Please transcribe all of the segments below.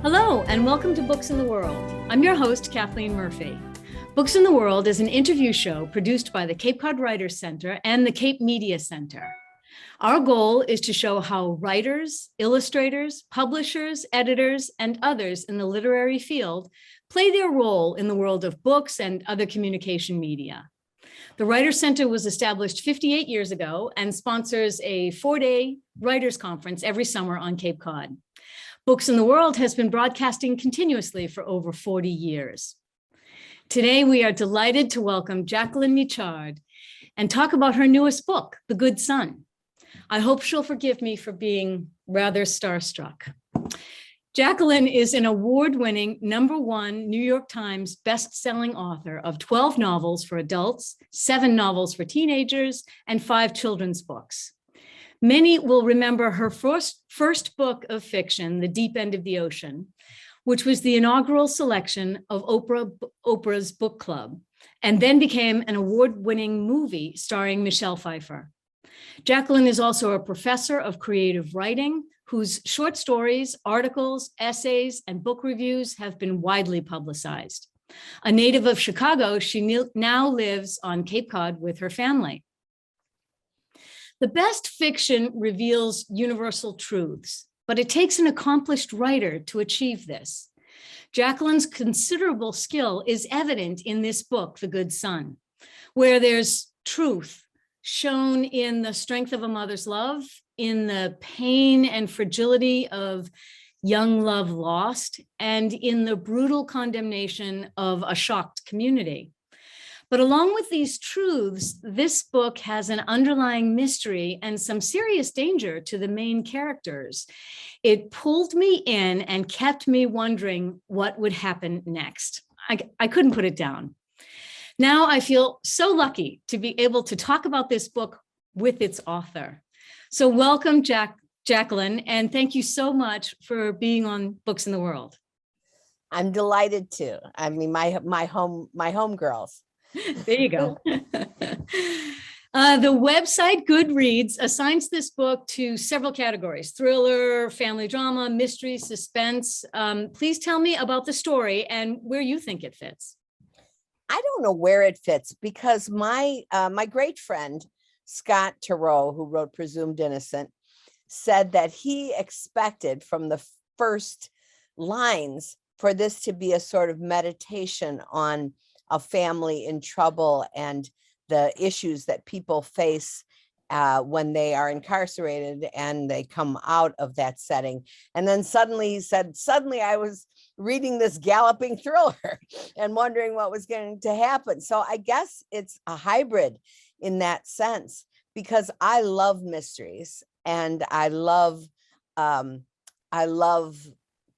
Hello, and welcome to Books in the World. I'm your host, Kathleen Murphy. Books in the World is an interview show produced by the Cape Cod Writers Center and the Cape Media Center. Our goal is to show how writers, illustrators, publishers, editors, and others in the literary field play their role in the world of books and other communication media. The Writers Center was established 58 years ago and sponsors a 4-day writers conference every summer on Cape Cod. Books in the World has been broadcasting continuously for over 40 years. Today, we are delighted to welcome Jacquelyn Mitchard and talk about her newest book, The Good Son. I hope she'll forgive me for being rather starstruck. Jacquelyn is an award-winning #1 New York Times best-selling author of 12 novels for adults, 7 novels for teenagers, and 5 children's books. Many will remember her first book of fiction, The Deep End of the Ocean, which was the inaugural selection of Oprah's book club, and then became an award-winning movie starring Michelle Pfeiffer. Jacquelyn is also a professor of creative writing, whose short stories, articles, essays, and book reviews have been widely publicized. A native of Chicago, she now lives on Cape Cod with her family. The best fiction reveals universal truths, but it takes an accomplished writer to achieve this. Jacquelyn's considerable skill is evident in this book, The Good Son, where there's truth shown in the strength of a mother's love, in the pain and fragility of young love lost, and in the brutal condemnation of a shocked community. But along with these truths, this book has an underlying mystery and some serious danger to the main characters. It pulled me in and kept me wondering what would happen next. I couldn't put it down. Now I feel so lucky to be able to talk about this book with its author. So welcome, Jacquelyn, and thank you so much for being on Books in the World. I'm delighted to. I mean, my home girls. There you go. The website Goodreads assigns this book to several categories: thriller, family drama, mystery, suspense. Please tell me about the story and where you think it fits. I don't know where it fits because my great friend, Scott Turow, who wrote Presumed Innocent, said that he expected from the first lines for this to be a sort of meditation on a family in trouble and the issues that people face when they are incarcerated and they come out of that setting. And then suddenly he said, suddenly I was reading this galloping thriller and wondering what was going to happen. So I guess it's a hybrid in that sense, because I love mysteries and I love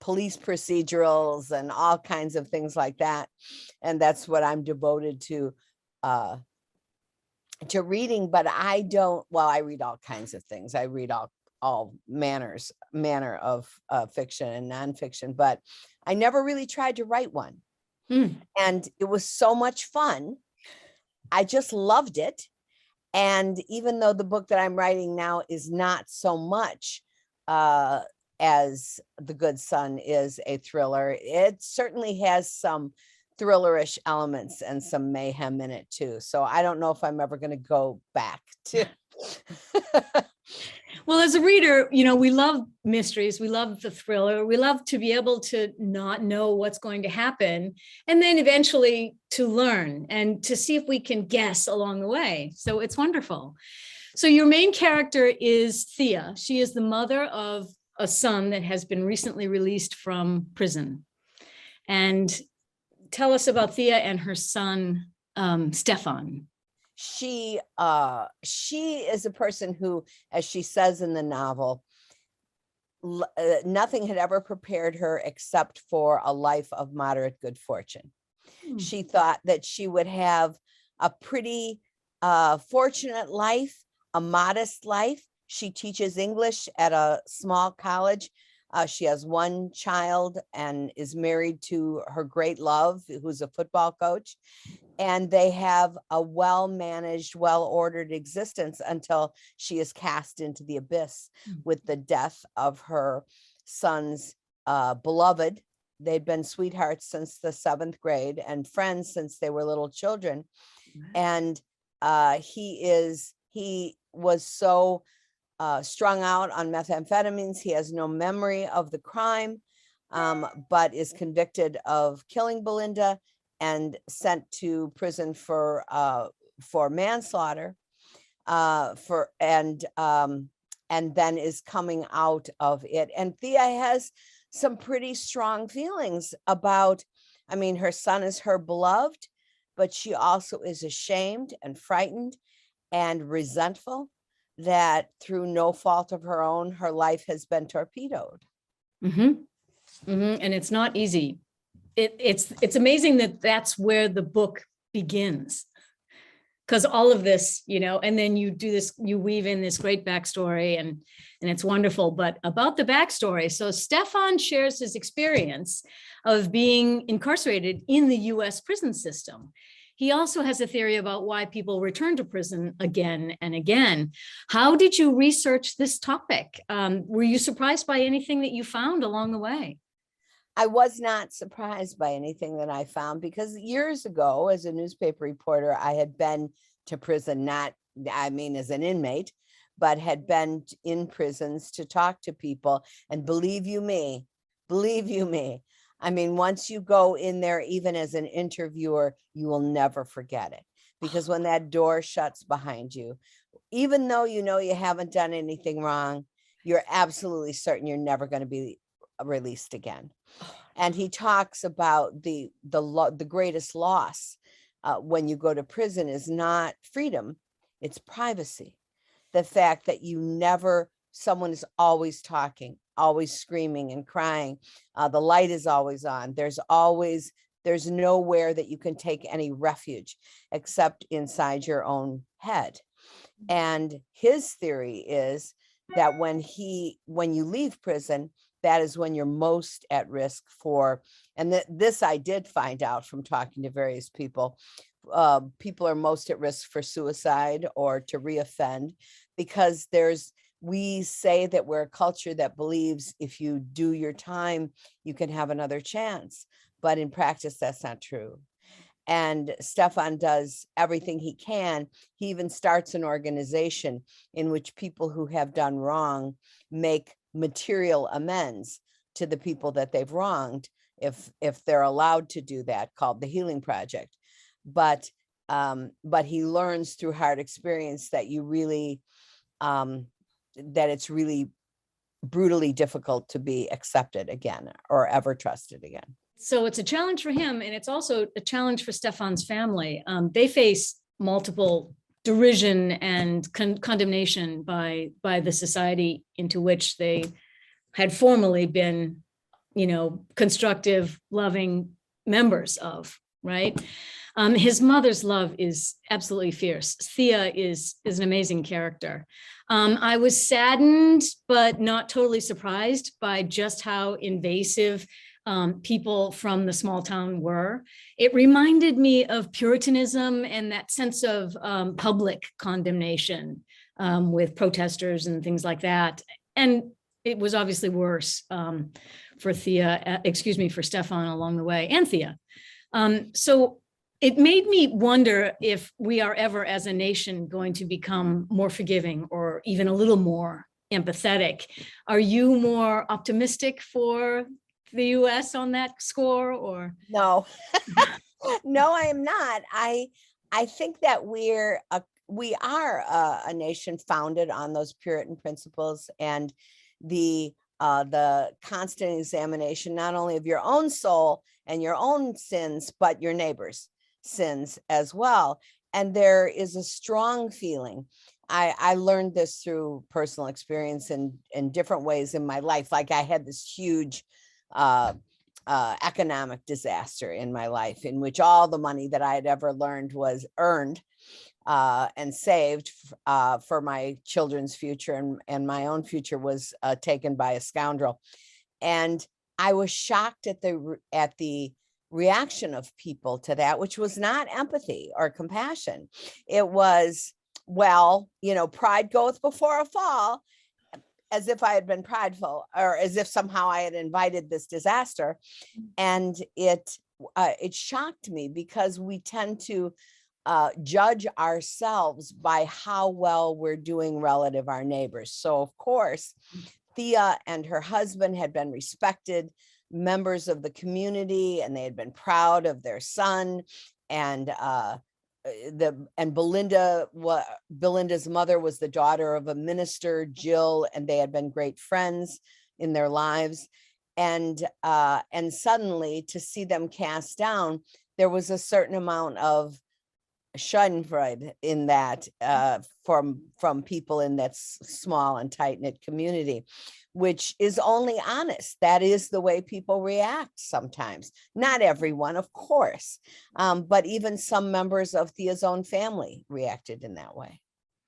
police procedurals and all kinds of things like that. And that's what I'm devoted to reading. But I read all kinds of things. I read all manner of fiction and nonfiction, but I never really tried to write one. And it was so much fun. I just loved it. And even though the book that I'm writing now is not so much as The Good Son is a thriller, it certainly has some thrillerish elements and some mayhem in it too. So I don't know if I'm ever going to go back to. Well, as a reader, we love mysteries. We love the thriller. We love to be able to not know what's going to happen, and then eventually to learn and to see if we can guess along the way. So it's wonderful. So your main character is Thea. She is the mother of a son that has been recently released from prison. And tell us about Thea and her son, Stefan. She is a person who, as she says in the novel, nothing had ever prepared her except for a life of moderate good fortune. She thought that she would have a pretty fortunate life, a modest life. She teaches English at a small college. She has one child and is married to her great love, who's a football coach. And they have a well-managed, well-ordered existence until she is cast into the abyss with the death of her son's beloved. They'd been sweethearts since the 7th grade and friends since they were little children. And he was so strung out on methamphetamines. He has no memory of the crime, but is convicted of killing Belinda and sent to prison for manslaughter. And then is coming out of it. And Thea has some pretty strong feelings about, I mean, her son is her beloved, but she also is ashamed and frightened and resentful that through no fault of her own, her life has been torpedoed. And it's not easy. It's amazing that that's where the book begins. Because all of this, and then you do this, you weave in this great backstory and it's wonderful. But about the backstory, so Stefan shares his experience of being incarcerated in the US prison system. He also has a theory about why people return to prison again and again. How did you research this topic? Were you surprised by anything that you found along the way? I was not surprised by anything that I found, because years ago, as a newspaper reporter, I had been to prison, as an inmate, but had been in prisons to talk to people. And believe you me, I mean, once you go in there, even as an interviewer, you will never forget it. Because when that door shuts behind you, even though you haven't done anything wrong, you're absolutely certain you're never going to be released again. And he talks about the greatest loss when you go to prison is not freedom, it's privacy. The fact that someone is always talking, always screaming and crying. The light is always on. There's nowhere that you can take any refuge except inside your own head. And his theory is that when you leave prison, that is when you're most at risk for, and this I did find out from talking to various people, people are most at risk for suicide or to reoffend, because we say that we're a culture that believes if you do your time, you can have another chance. But in practice, that's not true. And Stefan does everything he can. He even starts an organization in which people who have done wrong make material amends to the people that they've wronged, if they're allowed to do that, called the Healing Project. But he learns through hard experience that that it's really brutally difficult to be accepted again or ever trusted again. So it's a challenge for him, and it's also a challenge for Stefan's family. They face multiple derision and condemnation by the society into which they had formerly been, constructive, loving members of, right? His mother's love is absolutely fierce. Thea is an amazing character. I was saddened, but not totally surprised by just how invasive people from the small town were. It reminded me of Puritanism and that sense of public condemnation with protesters and things like that. And it was obviously worse for Stefan along the way, and Thea. So it made me wonder if we are ever, as a nation, going to become more forgiving or even a little more empathetic. Are you more optimistic for the US on that score, or? No, no, I am not. I think that we are a nation founded on those Puritan principles and the constant examination, not only of your own soul and your own sins, but your neighbor's sins as well. And there is a strong feeling. I learned this through personal experience in different ways in my life. Like I had this huge economic disaster in my life, in which all the money that I had ever learned was earned and saved for my children's future, and my own future was taken by a scoundrel. And I was shocked at the reaction of people to that, which was not empathy or compassion. It was, well, pride goeth before a fall. as if I had been prideful, or as if somehow I had invited this disaster. And it shocked me, because we tend to judge ourselves by how well we're doing relative our neighbors. So of course, Thea and her husband had been respected members of the community, and they had been proud of their son. And Belinda's mother was the daughter of a minister, Jill, and they had been great friends in their lives. And suddenly, to see them cast down, there was a certain amount of schadenfreude in that, from people in that small and tight-knit community, which is only honest. That is the way people react sometimes. Not everyone, of course, but even some members of Thea's own family reacted in that way.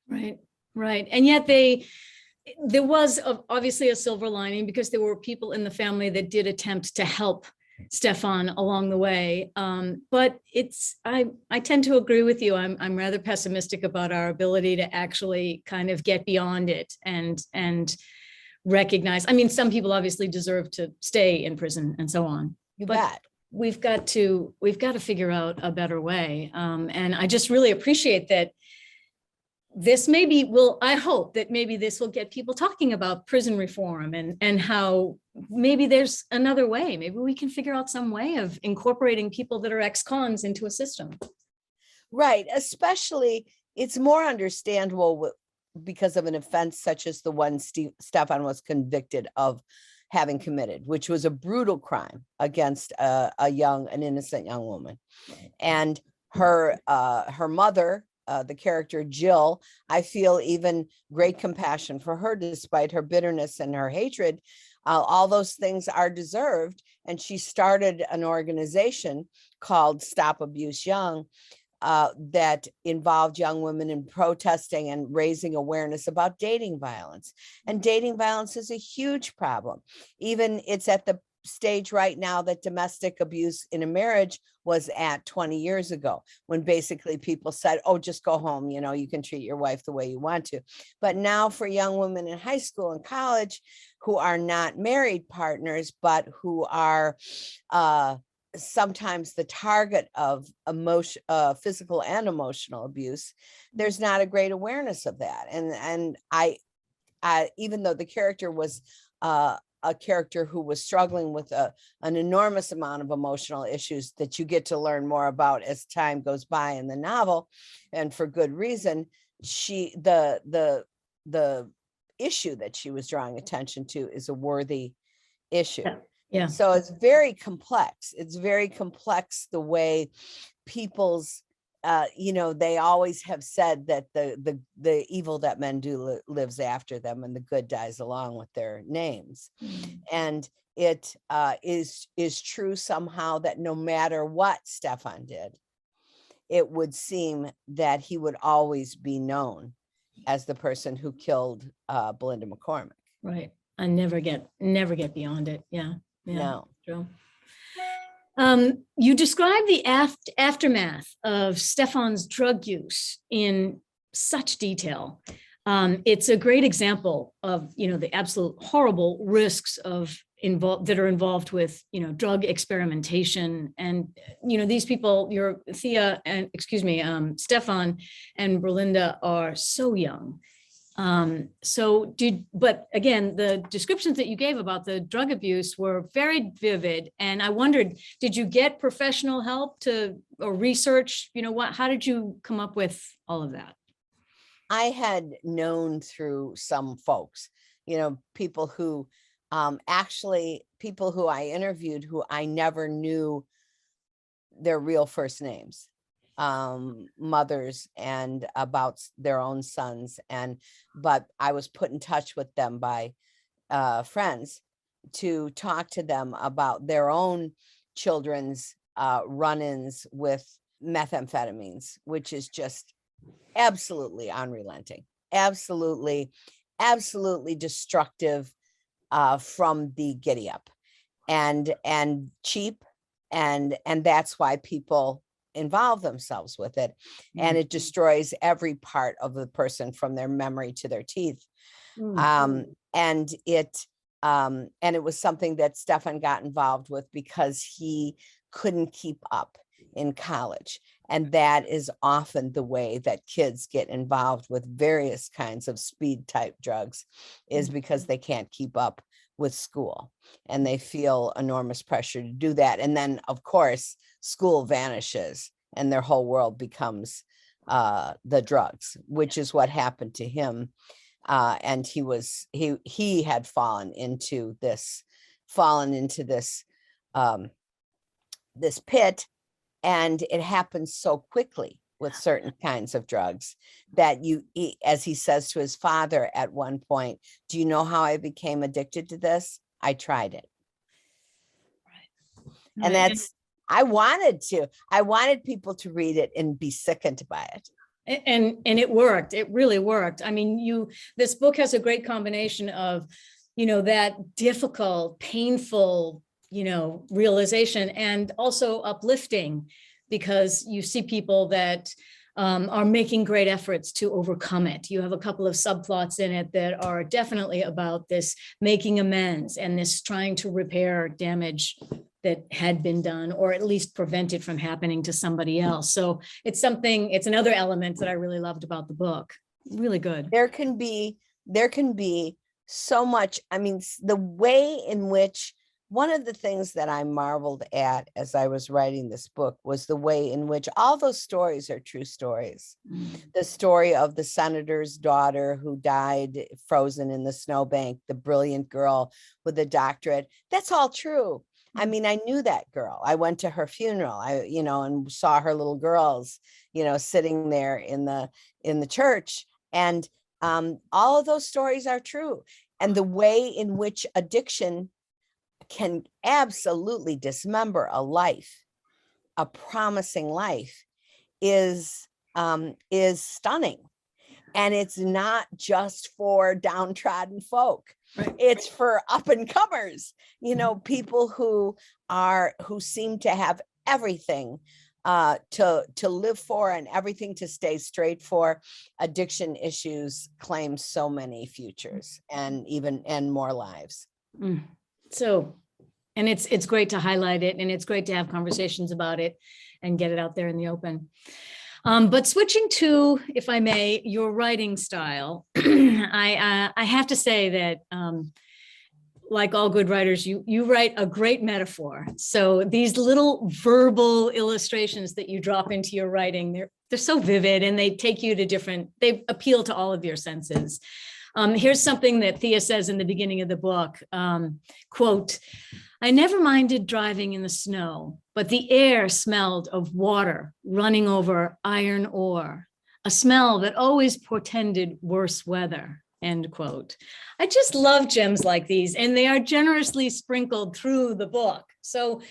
Right. And yet there was obviously a silver lining, because there were people in the family that did attempt to help Stefan along the way. But I tend to agree with you. I'm rather pessimistic about our ability to actually kind of get beyond it and recognize. I mean, some people obviously deserve to stay in prison and so on. You but bet. We've got to figure out a better way. And I just really appreciate that. This I hope that maybe this will get people talking about prison reform and how maybe there's another way. Maybe we can figure out some way of incorporating people that are ex-cons into a system. Right. Especially, it's more understandable because of an offense such as the one Stefan was convicted of having committed, which was a brutal crime against an innocent young woman. And her mother, the character Jill, I feel even great compassion for her, despite her bitterness and her hatred. All those things are deserved. And she started an organization called Stop Abuse Young, that involved young women in protesting and raising awareness about dating violence. And dating violence is a huge problem. Even it's at the stage right now that domestic abuse in a marriage was at 20 years ago, when basically people said, oh, just go home, you can treat your wife the way you want to. But now for young women in high school and college who are not married partners, but who are sometimes the target of physical and emotional abuse, there's not a great awareness of that. And I even though the character was a character who was struggling with an enormous amount of emotional issues that you get to learn more about as time goes by in the novel, and for good reason, the issue that she was drawing attention to is a worthy issue. Yeah. So it's very complex. It's very complex the way people's they always have said that the evil that men do lives after them, and the good dies along with their names. And it is true somehow that no matter what Stefan did, it would seem that he would always be known as the person who killed Belinda McCormick. Right. And never get beyond it. Yeah. No. True. You describe the aftermath of Stefan's drug use in such detail. It's a great example of, the absolute horrible risks that are involved with, drug experimentation. And, these people, Stefan and Belinda are so young. But again, the descriptions that you gave about the drug abuse were very vivid. And I wondered, did you get professional help or research, how did you come up with all of that? I had known through some folks, people who people who I interviewed who I never knew their real first names. Mothers and about their own sons, but I was put in touch with them by friends to talk to them about their own children's run-ins with methamphetamines, which is just absolutely unrelenting, absolutely destructive from the giddy up and cheap, and that's why people involve themselves with it. And it destroys every part of the person, from their memory to their teeth. And it was something that Stefan got involved with because he couldn't keep up in college. And that is often the way that kids get involved with various kinds of speed type drugs, is because they can't keep up with school and they feel enormous pressure to do that. And then, of course, school vanishes and their whole world becomes the drugs, which is what happened to him. And he had fallen into this this pit, and it happens so quickly with certain kinds of drugs that as he says to his father at one point, do you know how I became addicted to this? I tried it. Right. And that's, I wanted people to read it and be sickened by it. And it worked. It really worked. I mean, this book has a great combination of, that difficult, painful, realization, and also uplifting, because you see people that are making great efforts to overcome it. You have a couple of subplots in it that are definitely about this making amends and this trying to repair damage that had been done, or at least prevent it from happening to somebody else. So it's another element that I really loved about the book. Really good. There can be so much. I mean, the way in which, one of the things that I marveled at as I was writing this book was the way in which all those stories are true stories. The story of the senator's daughter who died frozen in the snowbank, the brilliant girl with a doctorate, that's all true. I mean, I knew that girl. I went to her funeral, and saw her little girls, sitting there in the church. And all of those stories are true. And the way in which addiction can absolutely dismember a life, a promising life, is stunning. And it's not just for downtrodden folk. Right. It's for up and comers, people who seem to have everything to live for and everything to stay straight for. Addiction issues claim so many futures and more lives. So, and it's great to highlight it, and it's great to have conversations about it and get it out there in the open. But switching to, if I may, your writing style, I have to say that, like all good writers, you write a great metaphor. So these little verbal illustrations that you drop into your writing, they're so vivid, and they take you to they appeal to all of your senses. Here's something that Thea says in the beginning of the book, quote, "I never minded driving in the snow, but the air smelled of water running over iron ore, a smell that always portended worse weather," end quote. I just love gems like these, and they are generously sprinkled through the book. So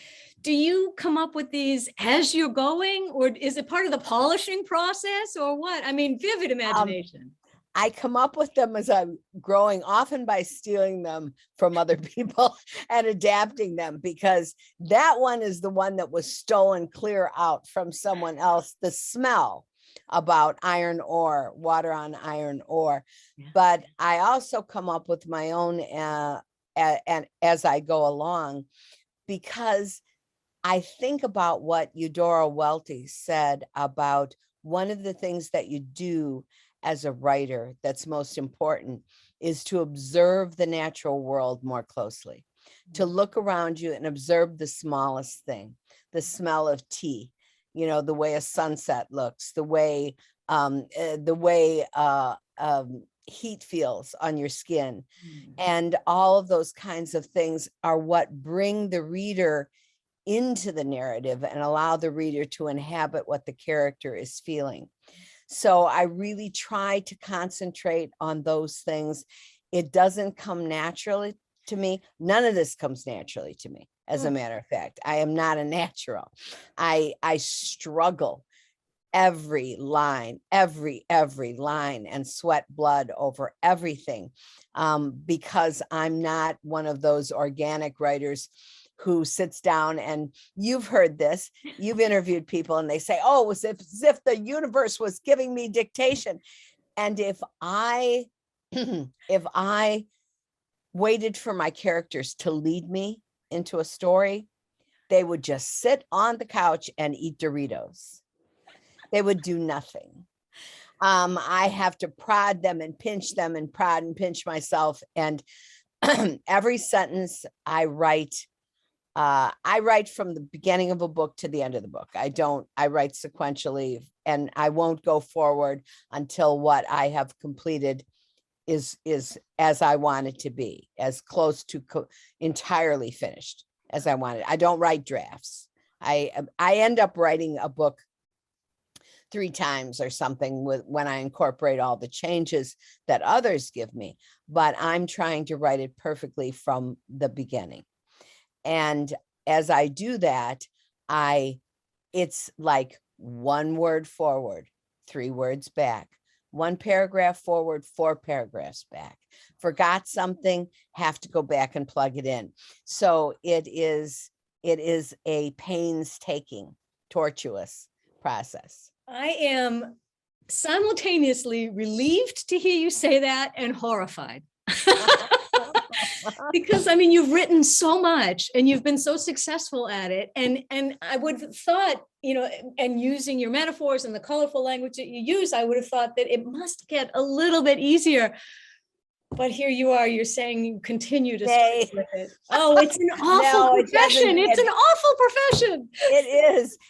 do you come up with these as you're going, or is it part of the polishing process, or what? I mean, vivid imagination. I come up with them as I'm growing, often by stealing them from other people and adapting them, because that one is the one that was stolen clear out from someone else, the smell about iron ore, water on iron ore. Yeah. But I also come up with my own and as I go along, because I think about what Eudora Welty said about one of the things that you do as a writer that's most important is to observe the natural world more closely, to look around you and observe the smallest thing, the smell of tea, the way a sunset looks, the way heat feels on your skin. And all of those kinds of things are what bring the reader into the narrative and allow the reader to inhabit what the character is feeling. So I really try to concentrate on those things. It doesn't come naturally to me. None of this comes naturally to me. As a matter of fact, I am not a natural. I struggle every line, every line, and sweat blood over everything, because I'm not one of those organic writers who sits down, and you've heard this, you've interviewed people and they say, oh, it was as if the universe was giving me dictation. And if I waited for my characters to lead me into a story, they would just sit on the couch and eat Doritos. They would do nothing. I have to prod them and pinch them and prod and pinch myself. And every sentence I write from the beginning of a book to the end of the book. I write sequentially, and I won't go forward until what I have completed is as I want it to be, as close to entirely finished as I want it. I don't write drafts. I end up writing a book 3 times or something when I incorporate all the changes that others give me, but I'm trying to write it perfectly from the beginning. And as I do that, it's like 1 word forward, 3 words back, 1 paragraph forward, 4 paragraphs back. Forgot something, have to go back and plug it in. So it is a painstaking, tortuous process. I am simultaneously relieved to hear you say that and horrified. Because I mean, you've written so much and you've been so successful at it. And I would have thought, and using your metaphors and the colorful language that you use, I would have thought that it must get a little bit easier. But here you are, you're saying you continue to struggle with it. Oh, it's an awful profession. It's an awful profession.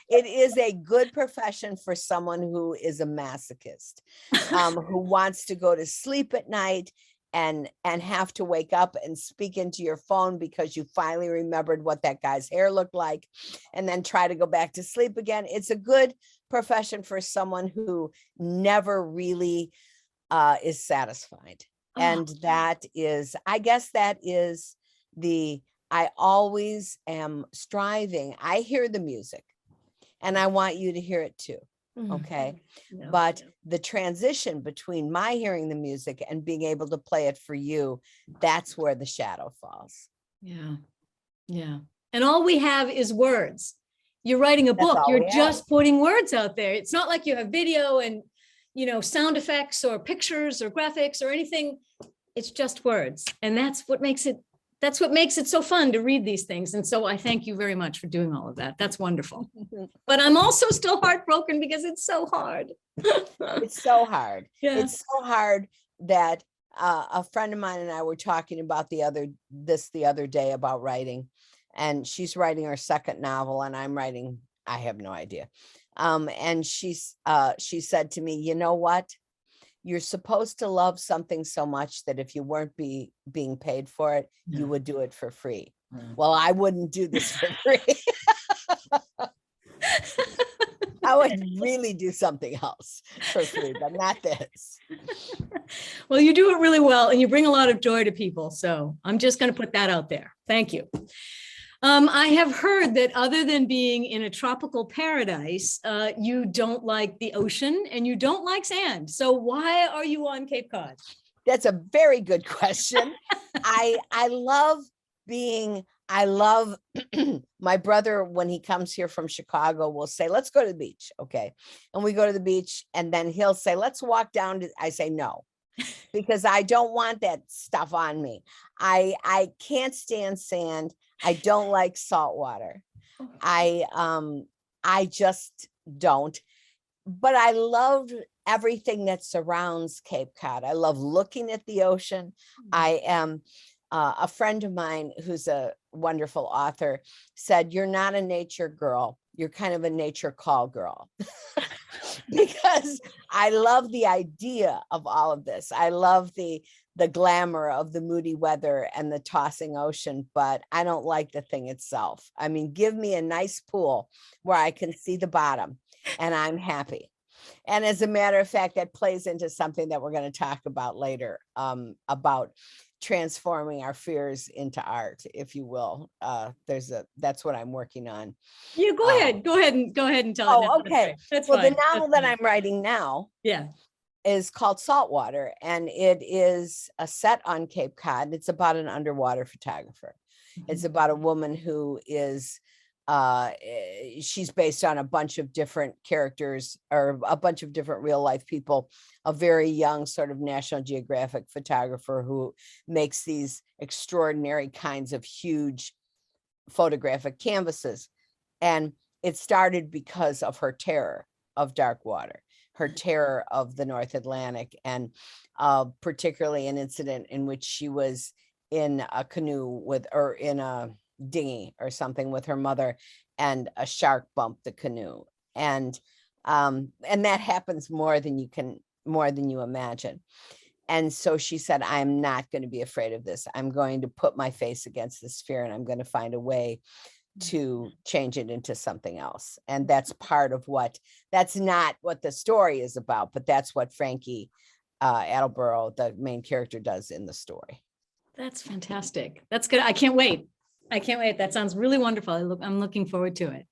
It is a good profession for someone who is a masochist, who wants to go to sleep at night and have to wake up and speak into your phone because you finally remembered what that guy's hair looked like, and then try to go back to sleep again. It's a good profession for someone who never really is satisfied. And that is, I guess that is I always am striving. I hear the music and I want you to hear it too. Okay. No, but the transition between my hearing the music and being able to play it for you, that's where the shadow falls. Yeah. Yeah. And all we have is words. You're writing a book. You're just putting words out there. It's not like you have video and, sound effects or pictures or graphics or anything. It's just words. And that's what makes it so fun to read these things. And so I thank you very much for doing all of that. That's wonderful. But I'm also still heartbroken because it's so hard. It's so hard. Yeah. It's so hard that a friend of mine and I were talking about the other day about writing, and she's writing her 2nd novel and I'm writing, I have no idea. And she said to me, you know what? You're supposed to love something so much that if you weren't being paid for it, you would do it for free. Well, I wouldn't do this for free. I would really do something else for free, but not this. Well, you do it really well and you bring a lot of joy to people. So I'm just going to put that out there. Thank you. I have heard that other than being in a tropical paradise, you don't like the ocean and you don't like sand. So why are you on Cape Cod? That's a very good question. I love my brother, when he comes here from Chicago, will say, let's go to the beach. Okay. And we go to the beach and then he'll say, let's walk down I say, no, because I don't want that stuff on me. I can't stand sand. I don't like salt water. I just don't. But I loved everything that surrounds Cape Cod. I love looking at the ocean. I am a friend of mine who's a wonderful author said, you're not a nature girl. You're kind of a nature call girl. Because I love the idea of all of this. I love the glamour of the moody weather and the tossing ocean, but I don't like the thing itself. I mean, give me a nice pool where I can see the bottom and I'm happy. And as a matter of fact, that plays into something that we're going to talk about later, about transforming our fears into art, if you will. That's what I'm working on. Yeah, go ahead and tell it. Oh, okay. That's well, fine. The novel that I'm writing now is called Saltwater, and it is a set on Cape Cod. It's about an underwater photographer. It's about a woman who is she's based on a bunch of different characters or a bunch of different real life people, a very young sort of National Geographic photographer who makes these extraordinary kinds of huge photographic canvases. And it started because of her terror of dark water, her terror of the North Atlantic, and particularly an incident in which she was in a canoe with, or in a dinghy or something with her mother, and a shark bumped the canoe. And that happens more than you imagine. And so she said, I'm not going to be afraid of this. I'm going to put my face against this fear, and I'm going to find a way to change it into something else. And that's that's not what the story is about, but that's what Frankie Attleboro, the main character, does in the story. That's fantastic. That's good. I can't wait. That sounds really wonderful. I'm looking forward to it.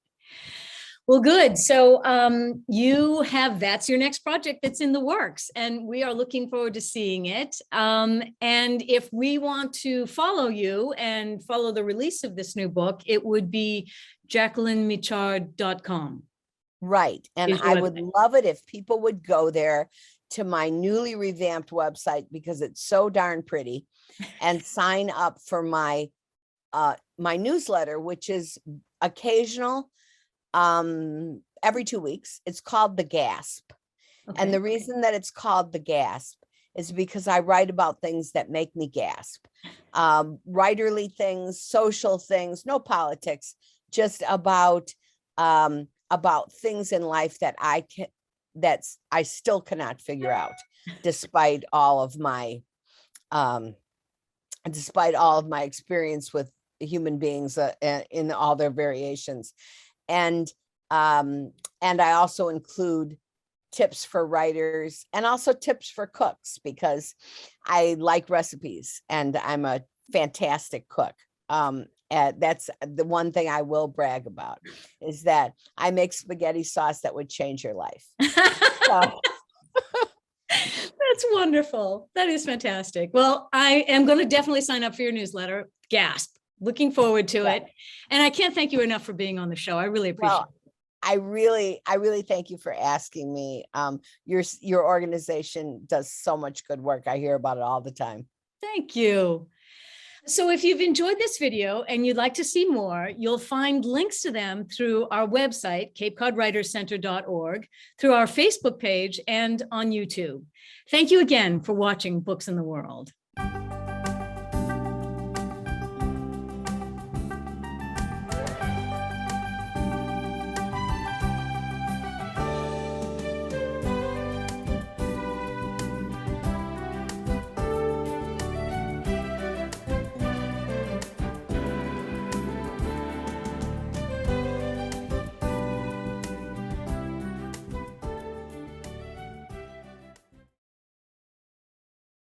Well, good. So that's your next project that's in the works, and we are looking forward to seeing it. And if we want to follow you and follow the release of this new book, it would be jacquelynmitchard.com. Right. And I would love it if people would go there to my newly revamped website, because it's so darn pretty, and sign up for my newsletter, which is occasional, every 2 weeks. It's called The Gasp. Okay. And the reason that it's called The Gasp is because I write about things that make me gasp. Writerly things, social things, no politics, just about things in life that I still cannot figure out, despite all of my experience with human beings in all their variations. And I also include tips for writers and also tips for cooks, because I like recipes and I'm a fantastic cook. That's the one thing I will brag about, is that I make spaghetti sauce that would change your life. So. That's wonderful. That is fantastic. Well, I am going to definitely sign up for your newsletter. Gasp. Looking forward to it. And I can't thank you enough for being on the show. I really appreciate it. I really thank you for asking me. Your organization does so much good work. I hear about it all the time. Thank you. So if you've enjoyed this video and you'd like to see more, you'll find links to them through our website, capecodwriterscenter.org, through our Facebook page, and on YouTube. Thank you again for watching Books in the World.